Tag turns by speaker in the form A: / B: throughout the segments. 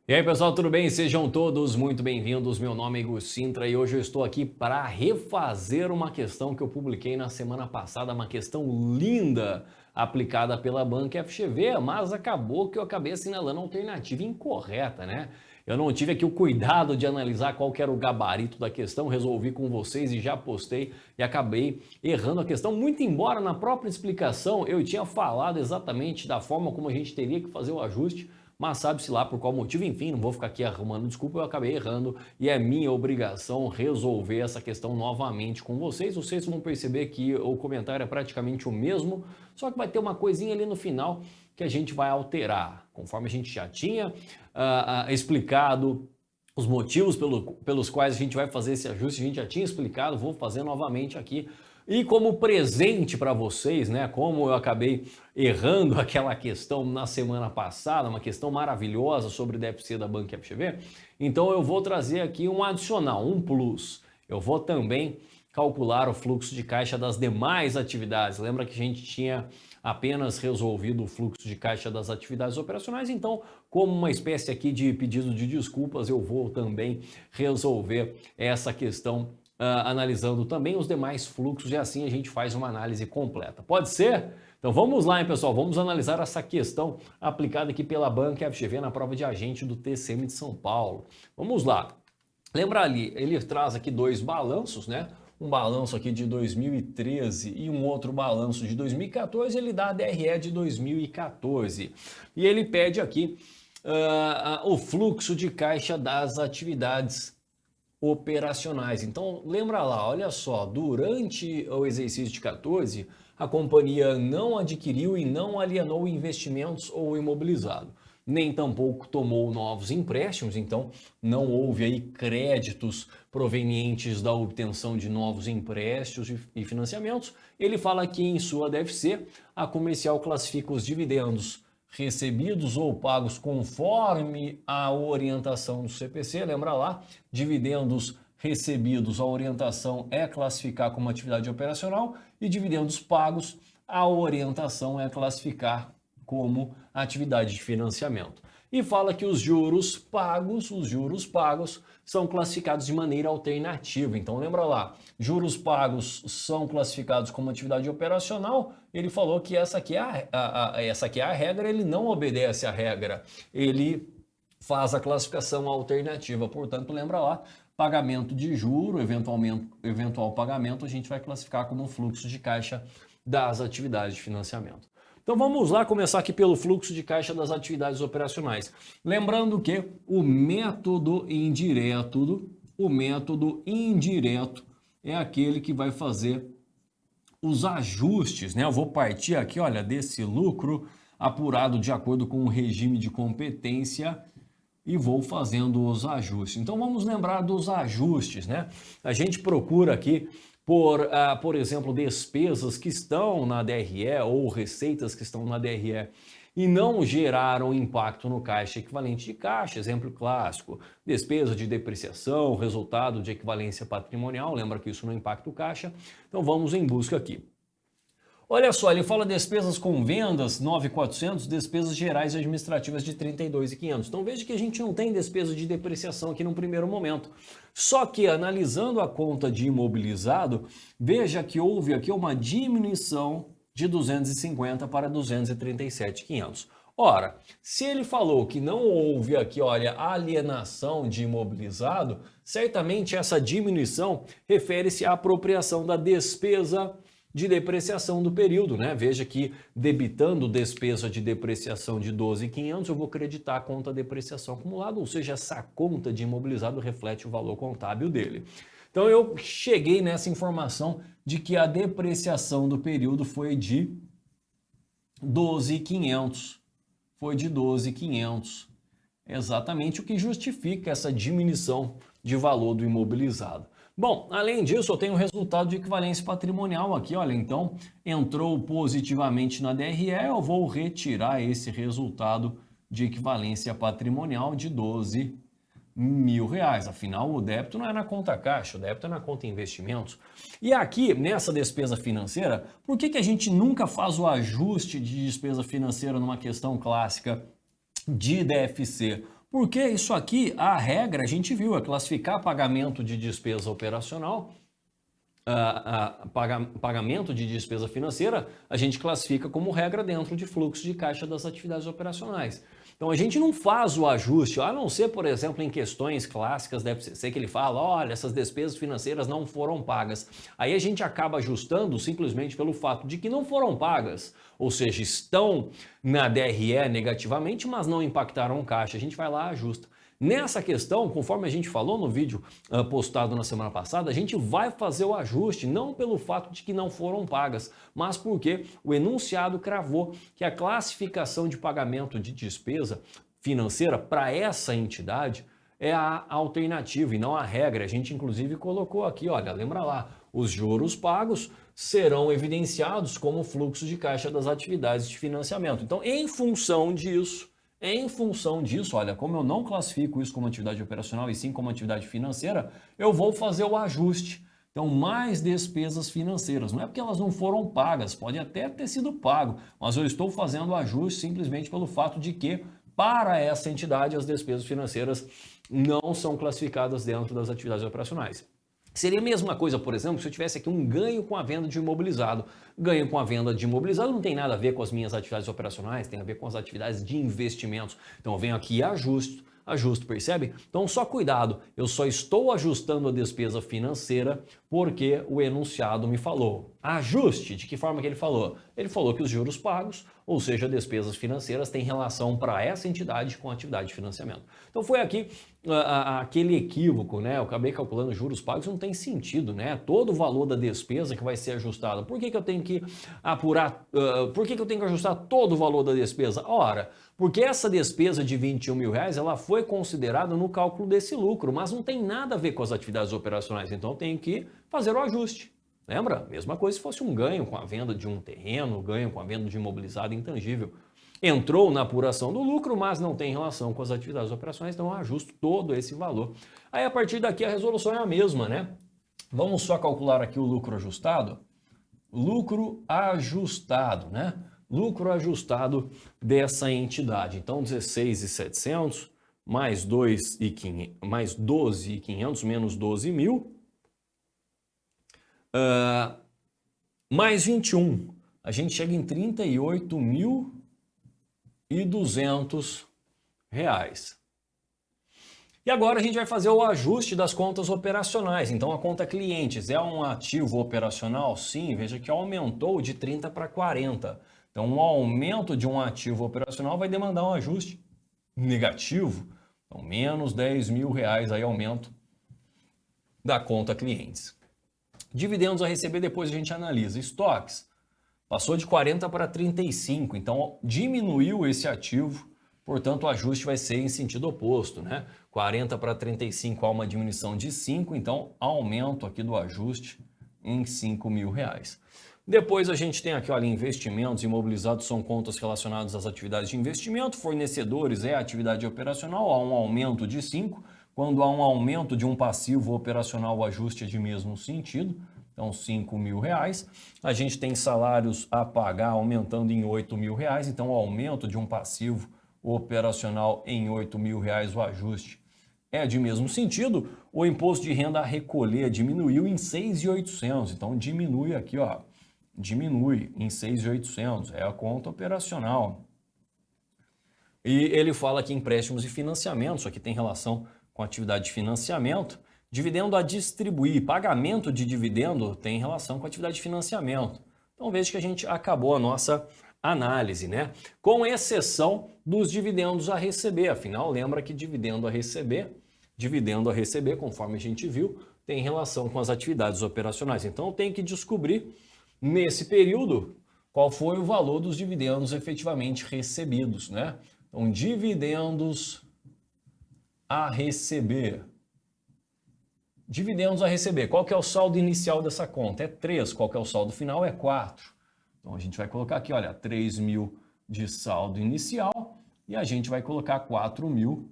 A: E aí pessoal, tudo bem? Sejam todos muito bem-vindos. Meu nome é Igor Sintra e hoje eu estou aqui para refazer uma questão que eu publiquei na semana passada, uma questão linda aplicada pela banca FGV, mas acabou que eu acabei assinalando a alternativa incorreta, né? Eu não tive aqui o cuidado de analisar qual que era o gabarito da questão, resolvi com vocês e já postei e acabei errando a questão, muito embora na própria explicação eu tinha falado exatamente da forma como a gente teria que fazer o ajuste, mas sabe-se lá por qual motivo, enfim, não vou ficar aqui arrumando desculpa, eu acabei errando e é minha obrigação resolver essa questão novamente com vocês. Vocês vão perceber que o comentário é praticamente o mesmo, só que vai ter uma coisinha ali no final que a gente vai alterar, conforme a gente já tinha explicado. Os motivos pelos quais a gente vai fazer esse ajuste, a gente já tinha explicado, vou fazer novamente aqui. E como presente para vocês, né? Como eu acabei errando aquela questão na semana passada, uma questão maravilhosa sobre DFC da Banca FGV, então eu vou trazer aqui um adicional, um plus. Eu vou também calcular o fluxo de caixa das demais atividades. Lembra que a gente tinha apenas resolvido o fluxo de caixa das atividades operacionais, então, como uma espécie aqui de pedido de desculpas, eu vou também resolver essa questão analisando também os demais fluxos e assim a gente faz uma análise completa. Pode ser? Então vamos lá, hein, pessoal, vamos analisar essa questão aplicada aqui pela banca FGV na prova de agente do TCM de São Paulo. Vamos lá. Lembra ali, ele traz aqui dois balanços, né? Um balanço aqui de 2013 e um outro balanço de 2014, ele dá a DRE de 2014. E ele pede aqui o fluxo de caixa das atividades operacionais. Então, lembra lá, olha só, durante o exercício de 14, a companhia não adquiriu e não alienou investimentos ou imobilizado, nem tampouco tomou novos empréstimos, então não houve aí créditos provenientes da obtenção de novos empréstimos e financiamentos. Ele fala que em sua DFC, a comercial classifica os dividendos recebidos ou pagos conforme a orientação do CPC, lembra lá, dividendos recebidos, a orientação é classificar como atividade operacional e dividendos pagos, a orientação é classificar como atividade de financiamento. E fala que os juros pagos são classificados de maneira alternativa. Então lembra lá, juros pagos são classificados como atividade operacional. Ele falou que essa aqui é a regra, ele não obedece à regra. Ele faz a classificação alternativa. Portanto, lembra lá, pagamento de juro, eventual pagamento, a gente vai classificar como fluxo de caixa das atividades de financiamento. Então vamos lá começar aqui pelo fluxo de caixa das atividades operacionais. Lembrando que o método indireto é aquele que vai fazer os ajustes, né? Eu vou partir aqui, olha, desse lucro apurado de acordo com o regime de competência e vou fazendo os ajustes. Então vamos lembrar dos ajustes, né? A gente procura aqui por exemplo, despesas que estão na DRE ou receitas que estão na DRE e não geraram impacto no caixa equivalente de caixa, exemplo clássico, despesa de depreciação, resultado de equivalência patrimonial, lembra que isso não impacta o caixa, então vamos em busca aqui. Olha só, ele fala despesas com vendas 9.400, despesas gerais e administrativas de 32.500. Então veja que a gente não tem despesa de depreciação aqui no primeiro momento. Só que analisando a conta de imobilizado, veja que houve aqui uma diminuição de 250 para 237.500. Ora, se ele falou que não houve aqui, olha, alienação de imobilizado, certamente essa diminuição refere-se à apropriação da despesa de depreciação do período, né? Veja que debitando despesa de depreciação de 12.500, eu vou creditar a conta depreciação acumulada, ou seja, essa conta de imobilizado reflete o valor contábil dele. Então eu cheguei nessa informação de que a depreciação do período foi de 12.500. Foi de 12.500. Exatamente o que justifica essa diminuição de valor do imobilizado. Bom, além disso, eu tenho o resultado de equivalência patrimonial aqui, olha, então entrou positivamente na DRE, eu vou retirar esse resultado de equivalência patrimonial de 12 mil reais. Afinal, o débito não é na conta caixa, o débito é na conta investimentos. E aqui, nessa despesa financeira, por que a gente nunca faz o ajuste de despesa financeira numa questão clássica de DFC? Porque isso aqui, a regra, a gente viu, é classificar pagamento de despesa operacional, pagamento de despesa financeira, a gente classifica como regra dentro de fluxo de caixa das atividades operacionais. Então a gente não faz o ajuste, a não ser, por exemplo, em questões clássicas da FCC que ele fala, olha, essas despesas financeiras não foram pagas. Aí a gente acaba ajustando simplesmente pelo fato de que não foram pagas, ou seja, estão na DRE negativamente, mas não impactaram o caixa. A gente vai lá e ajusta. Nessa questão, conforme a gente falou no vídeo postado na semana passada, a gente vai fazer o ajuste não pelo fato de que não foram pagas, mas porque o enunciado cravou que a classificação de pagamento de despesa financeira para essa entidade é a alternativa e não a regra. A gente inclusive colocou aqui, olha, lembra lá, os juros pagos serão evidenciados como fluxo de caixa das atividades de financiamento. Então, em função disso, olha, como eu não classifico isso como atividade operacional e sim como atividade financeira, eu vou fazer o ajuste. Então, mais despesas financeiras. Não é porque elas não foram pagas, pode até ter sido pago, mas eu estou fazendo o ajuste simplesmente pelo fato de que, para essa entidade, as despesas financeiras não são classificadas dentro das atividades operacionais. Seria a mesma coisa, por exemplo, se eu tivesse aqui um ganho com a venda de imobilizado. Ganho com a venda de imobilizado não tem nada a ver com as minhas atividades operacionais, tem a ver com as atividades de investimentos. Então eu venho aqui e ajusto, percebe? Então só cuidado, eu só estou ajustando a despesa financeira porque o enunciado me falou. Ajuste, de que forma que ele falou? Ele falou que os juros pagos, ou seja, despesas financeiras, têm relação para essa entidade com a atividade de financiamento. Então foi aqui aquele equívoco, né? Eu acabei calculando juros pagos, não tem sentido, né? Todo o valor da despesa que vai ser ajustado. Por que eu tenho que apurar, por que eu tenho que ajustar todo o valor da despesa? Ora, porque essa despesa de R$21 mil, ela foi considerada no cálculo desse lucro, mas não tem nada a ver com as atividades operacionais, então eu tenho que fazer o ajuste. Lembra? Mesma coisa se fosse um ganho com a venda de um terreno, ganho com a venda de imobilizado intangível. Entrou na apuração do lucro, mas não tem relação com as atividades operacionais, então eu ajusto todo esse valor. Aí a partir daqui a resolução é a mesma, né? Vamos só calcular aqui o lucro ajustado. Lucro ajustado, né? Lucro ajustado dessa entidade. Então 16.700 mais 12.500 menos 12 mil. Mais 21, a gente chega em R$38.200. E agora a gente vai fazer o ajuste das contas operacionais. Então a conta clientes é um ativo operacional? Sim, veja que aumentou de 30 para 40. Então um aumento de um ativo operacional vai demandar um ajuste negativo. Então menos R$10 mil aí aumento da conta clientes. Dividendos a receber, depois a gente analisa. Estoques, passou de 40 para 35, então diminuiu esse ativo, portanto o ajuste vai ser em sentido oposto, né? 40 para 35 há uma diminuição de 5, então aumento aqui do ajuste em R$5 mil. Depois a gente tem aqui, olha, investimentos imobilizados são contas relacionadas às atividades de investimento, fornecedores é atividade operacional, há um aumento de 5, quando há um aumento de um passivo operacional, o ajuste é de mesmo sentido, então R$5 mil. A gente tem salários a pagar aumentando em R$8 mil, então o aumento de um passivo operacional em R$8 mil, o ajuste é de mesmo sentido. O imposto de renda a recolher diminuiu em 6.800, então diminui aqui, ó, diminui em 6.800, é a conta operacional. E ele fala que empréstimos e financiamentos, isso aqui tem relação com atividade de financiamento. Dividendo a distribuir, pagamento de dividendo tem relação com atividade de financiamento. Então veja que a gente acabou a nossa análise, né? Com exceção dos dividendos a receber. Afinal, lembra que dividendo a receber, conforme a gente viu, tem relação com as atividades operacionais. Então eu tenho que descobrir nesse período qual foi o valor dos dividendos efetivamente recebidos, né? Então, dividendos a receber. Dividendos a receber. Qual que é o saldo inicial dessa conta? É 3. Qual que é o saldo final? É 4. Então a gente vai colocar aqui, olha, 3 mil de saldo inicial e a gente vai colocar 4 mil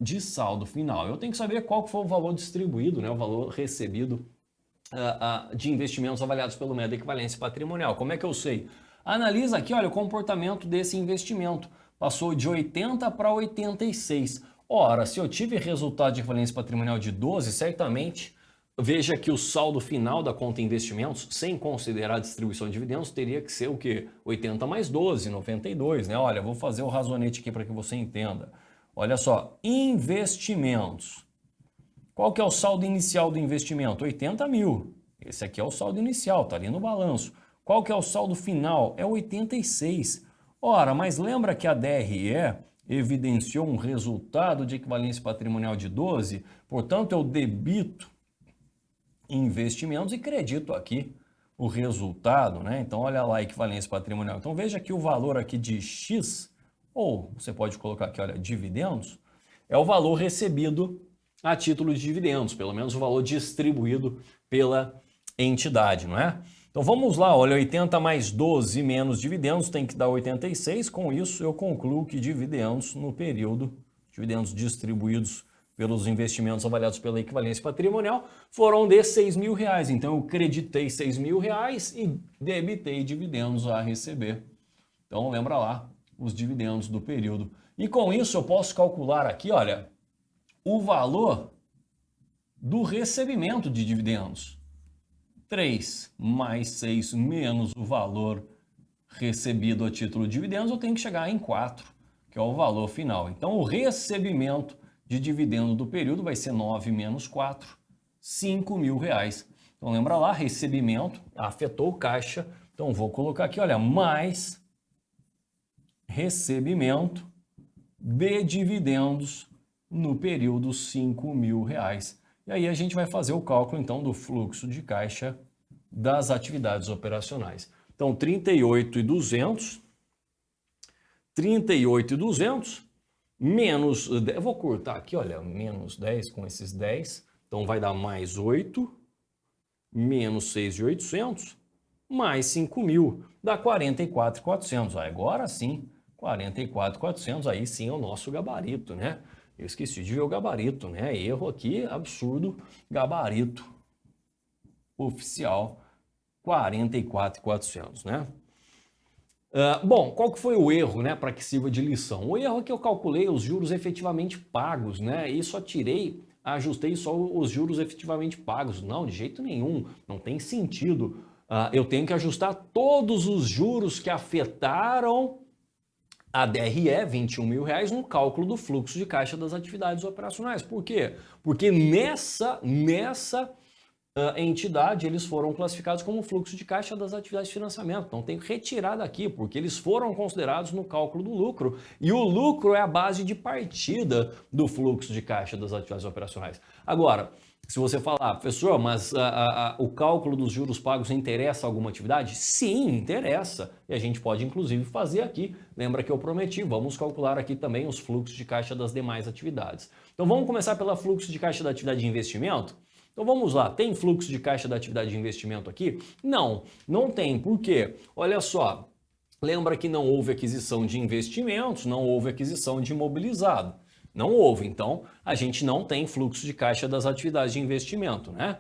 A: de saldo final. Eu tenho que saber qual que foi o valor distribuído, né, o valor recebido de investimentos avaliados pelo método de equivalência patrimonial. Como é que eu sei? Analisa aqui, olha, o comportamento desse investimento. Passou de 80 para 86. Ora, se eu tive resultado de equivalência patrimonial de 12, certamente, veja que o saldo final da conta investimentos, sem considerar a distribuição de dividendos, teria que ser o quê? 80 mais 12, 92, né? Olha, vou fazer o razonete aqui para que você entenda. Olha só, investimentos. Qual que é o saldo inicial do investimento? 80 mil. Esse aqui é o saldo inicial, está ali no balanço. Qual que é o saldo final? É 86. Ora, mas lembra que a DRE evidenciou um resultado de equivalência patrimonial de 12? Portanto, eu debito investimentos e credito aqui o resultado, né? Então, olha lá a equivalência patrimonial. Então, veja que o valor aqui de X, ou você pode colocar aqui, olha, dividendos, é o valor recebido a título de dividendos, pelo menos o valor distribuído pela entidade, não é? Então vamos lá, olha, 80 mais 12 menos dividendos tem que dar 86. Com isso eu concluo que dividendos no período, dividendos distribuídos pelos investimentos avaliados pela equivalência patrimonial, foram de R$6.000. Então eu creditei R$6.000 e debitei dividendos a receber. Então lembra lá os dividendos do período. E com isso eu posso calcular aqui, olha, o valor do recebimento de dividendos. 3 mais 6 menos o valor recebido a título de dividendos, eu tenho que chegar em 4, que é o valor final. Então, o recebimento de dividendo do período vai ser 9 menos 4, R$5.000. Então, lembra lá, recebimento afetou o caixa. Então, vou colocar aqui, olha, mais recebimento de dividendos no período R$5.000. E aí a gente vai fazer o cálculo, então, do fluxo de caixa das atividades operacionais. Então, 38.200 menos, eu vou cortar aqui, olha, menos 10 com esses 10, então vai dar mais 8, menos 6.800, mais 5.000, dá 44.400. Agora sim, 44.400, aí sim é o nosso gabarito, né? Eu esqueci de ver o gabarito, né? Erro aqui, absurdo, gabarito oficial, 44.400, né? Bom, qual que foi o erro, né, para que sirva de lição? O erro é que eu calculei os juros efetivamente pagos, né, e só ajustei só os juros efetivamente pagos. Não, de jeito nenhum, não tem sentido. Eu tenho que ajustar todos os juros que afetaram a DRE, R$21.000, no cálculo do fluxo de caixa das atividades operacionais. Por quê? Porque nessa entidade eles foram classificados como fluxo de caixa das atividades de financiamento. Então tem que retirar daqui, porque eles foram considerados no cálculo do lucro. E o lucro é a base de partida do fluxo de caixa das atividades operacionais. Agora, se você falar, professor, mas o cálculo dos juros pagos interessa a alguma atividade? Sim, interessa. E a gente pode, inclusive, fazer aqui. Lembra que eu prometi, vamos calcular aqui também os fluxos de caixa das demais atividades. Então vamos começar pelo fluxo de caixa da atividade de investimento? Então vamos lá, tem fluxo de caixa da atividade de investimento aqui? Não, não tem. Por quê? Olha só, lembra que não houve aquisição de investimentos, não houve aquisição de imobilizado. Não houve, então a gente não tem fluxo de caixa das atividades de investimento, né?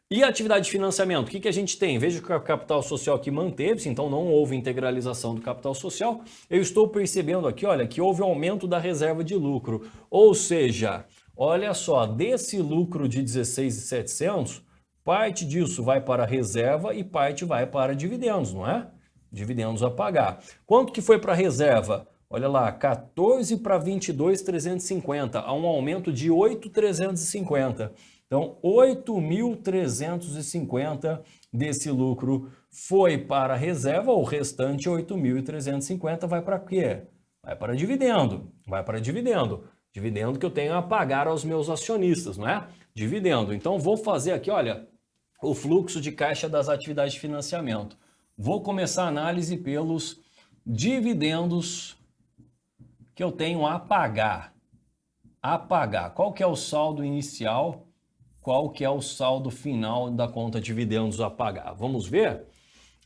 A: E a atividade de financiamento, o que a gente tem? Veja que o capital social aqui manteve-se, então não houve integralização do capital social. Eu estou percebendo aqui, olha, que houve aumento da reserva de lucro, ou seja, olha só, desse lucro de 16.700, parte disso vai para a reserva e parte vai para dividendos, não é? Dividendos a pagar. Quanto que foi para a reserva? Olha lá, 14 para 22.350, há um aumento de 8.350. Então, 8.350 desse lucro foi para a reserva, o restante 8.350 vai para quê? Vai para dividendo, vai para dividendo. Dividendo que eu tenho a pagar aos meus acionistas, não é? Dividendo. Então, vou fazer aqui, olha, o fluxo de caixa das atividades de financiamento. Vou começar a análise pelos dividendos que eu tenho a pagar. A pagar. Qual que é o saldo inicial? Qual que é o saldo final da conta dividendos a pagar? Vamos ver?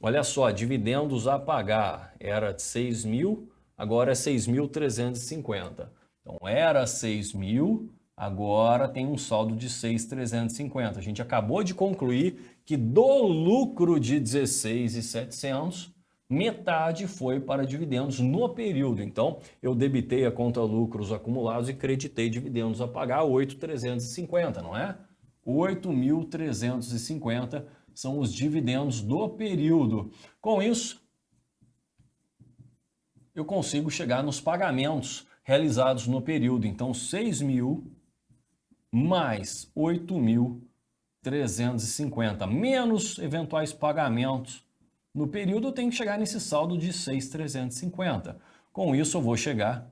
A: Olha só, dividendos a pagar era de 6.000, agora é 6.350. Então, era 6.000, agora tem um saldo de 6.350. A gente acabou de concluir que do lucro de 16.700, metade foi para dividendos no período. Então, eu debitei a conta lucros acumulados e creditei dividendos a pagar 8.350, não é? 8.350 são os dividendos do período. Com isso, eu consigo chegar nos pagamentos realizados no período. Então, 6.000 mais 8.350 menos eventuais pagamentos no período, eu tenho que chegar nesse saldo de 6.350. Com isso, eu vou chegar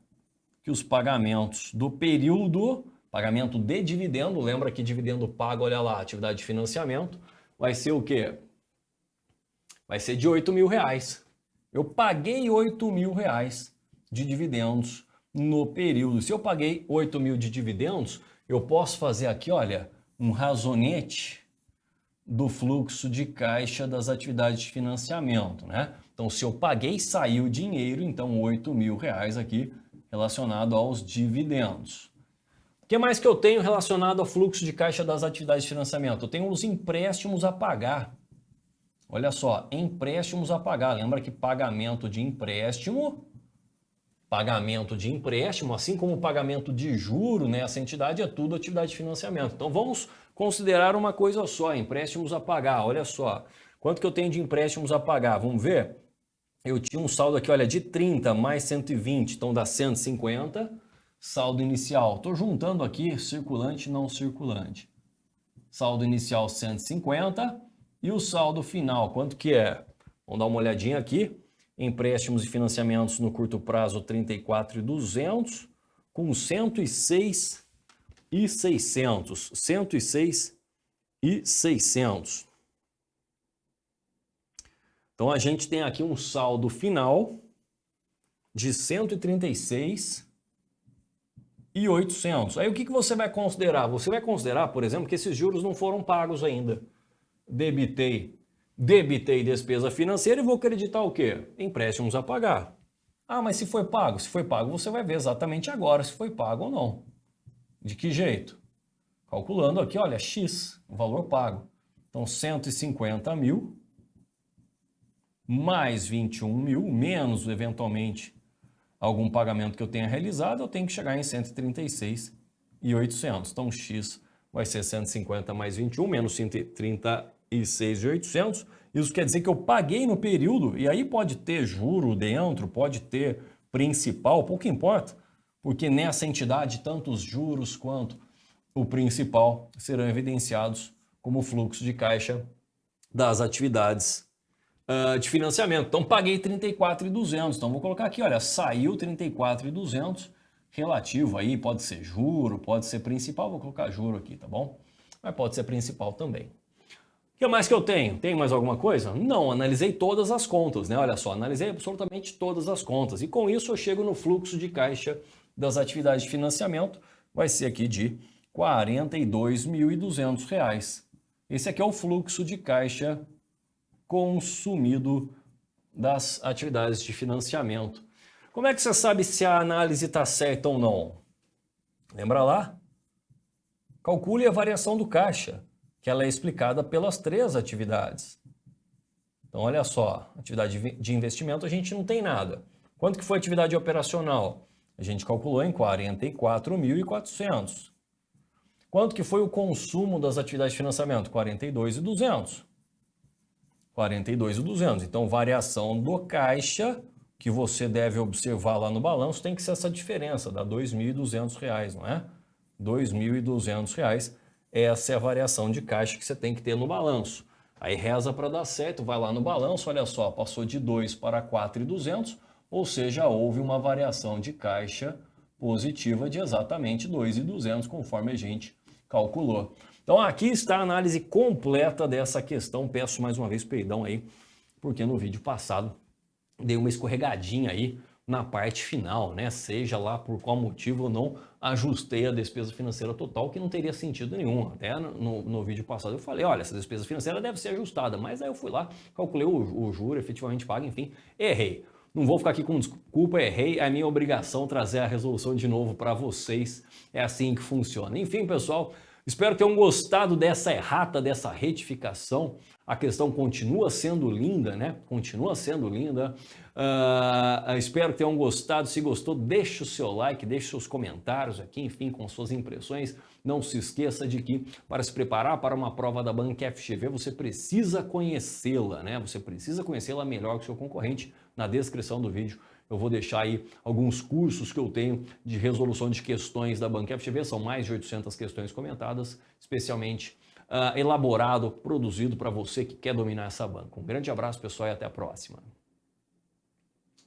A: que os pagamentos do período, pagamento de dividendo, lembra que dividendo pago, olha lá, atividade de financiamento, vai ser o quê? Vai ser de R$8.000. Eu paguei R$8.000 de dividendos no período. Se eu paguei 8.000 de dividendos, eu posso fazer aqui, olha, um razonete do fluxo de caixa das atividades de financiamento, né? Então, se eu paguei e saiu o dinheiro, então R$8.000 aqui relacionado aos dividendos. O que mais que eu tenho relacionado ao fluxo de caixa das atividades de financiamento? Eu tenho os empréstimos a pagar. Olha só, empréstimos a pagar. Lembra que pagamento de empréstimo, assim como o pagamento de juro nessa entidade, é tudo atividade de financiamento. Então vamos considerar uma coisa só, empréstimos a pagar. Olha só, quanto que eu tenho de empréstimos a pagar? Vamos ver? Eu tinha um saldo aqui, olha, de 30 mais 120, então dá 150, saldo inicial. Estou juntando aqui circulante e não circulante. Saldo inicial 150 e o saldo final, quanto que é? Vamos dar uma olhadinha aqui. Empréstimos e financiamentos no curto prazo 34.200 com 106.600. 106.600. Então a gente tem aqui um saldo final de 136.800. Aí o que você vai considerar? Você vai considerar, por exemplo, que esses juros não foram pagos ainda. Debitei despesa financeira e vou acreditar o quê? Empréstimos a pagar. Ah, mas se foi pago? Se foi pago, você vai ver exatamente agora se foi pago ou não. De que jeito? Calculando aqui, olha, X, o valor pago. Então, 150.000 mais 21.000, menos, eventualmente, algum pagamento que eu tenha realizado, eu tenho que chegar em 136.800. Então, X vai ser 150 mais 21, menos 136.800. Isso quer dizer que eu paguei no período, e aí pode ter juro dentro, pode ter principal, pouco importa, porque nessa entidade, tanto os juros quanto o principal serão evidenciados como fluxo de caixa das atividades de financiamento. Então, paguei 34.200. Então, vou colocar aqui, olha, saiu 34.200 relativo aí, pode ser juro, pode ser principal, vou colocar juro aqui, tá bom? Mas pode ser principal também. O que mais que eu tenho? Tem mais alguma coisa? Não, analisei todas as contas, né? Olha só, analisei absolutamente todas as contas. E com isso eu chego no fluxo de caixa das atividades de financiamento, vai ser aqui de R$ 42.200. Esse aqui é o fluxo de caixa consumido das atividades de financiamento. Como é que você sabe se a análise está certa ou não? Lembra lá? Calcule a variação do caixa, que ela é explicada pelas 3 atividades. Então, olha só, atividade de investimento a gente não tem nada. Quanto que foi a atividade operacional? A gente calculou em 44.400. Quanto que foi o consumo das atividades de financiamento? 42.200. 42.200. Então, variação do caixa que você deve observar lá no balanço tem que ser essa diferença, dá R$ 2.200, não é? R$ 2.200. Essa é a variação de caixa que você tem que ter no balanço. Aí reza para dar certo, vai lá no balanço, olha só, passou de 2 para 4.200, ou seja, houve uma variação de caixa positiva de exatamente 2.200, conforme a gente calculou. Então aqui está a análise completa dessa questão. Peço mais uma vez perdão aí, porque no vídeo passado dei uma escorregadinha aí na parte final, né? Seja lá por qual motivo eu não ajustei a despesa financeira total, que não teria sentido nenhum. Até no vídeo passado eu falei, olha, essa despesa financeira deve ser ajustada, mas aí eu fui lá, calculei o juro, efetivamente pago, enfim, errei. Não vou ficar aqui com desculpa, errei, é minha obrigação trazer a resolução de novo para vocês, é assim que funciona. Enfim, pessoal, Espero que tenham gostado dessa errata, dessa retificação. A questão continua sendo linda, né? Continua sendo linda. Espero que tenham gostado. Se gostou, deixe o seu like, deixe seus comentários aqui, enfim, com suas impressões. Não se esqueça de que para se preparar para uma prova da banca FGV, você precisa conhecê-la, né? Você precisa conhecê-la melhor que o seu concorrente. Na descrição do vídeo eu vou deixar aí alguns cursos que eu tenho de resolução de questões da banca FGV. São mais de 800 questões comentadas, especialmente elaborado, produzido para você que quer dominar essa banca. Um grande abraço, pessoal, e até a próxima.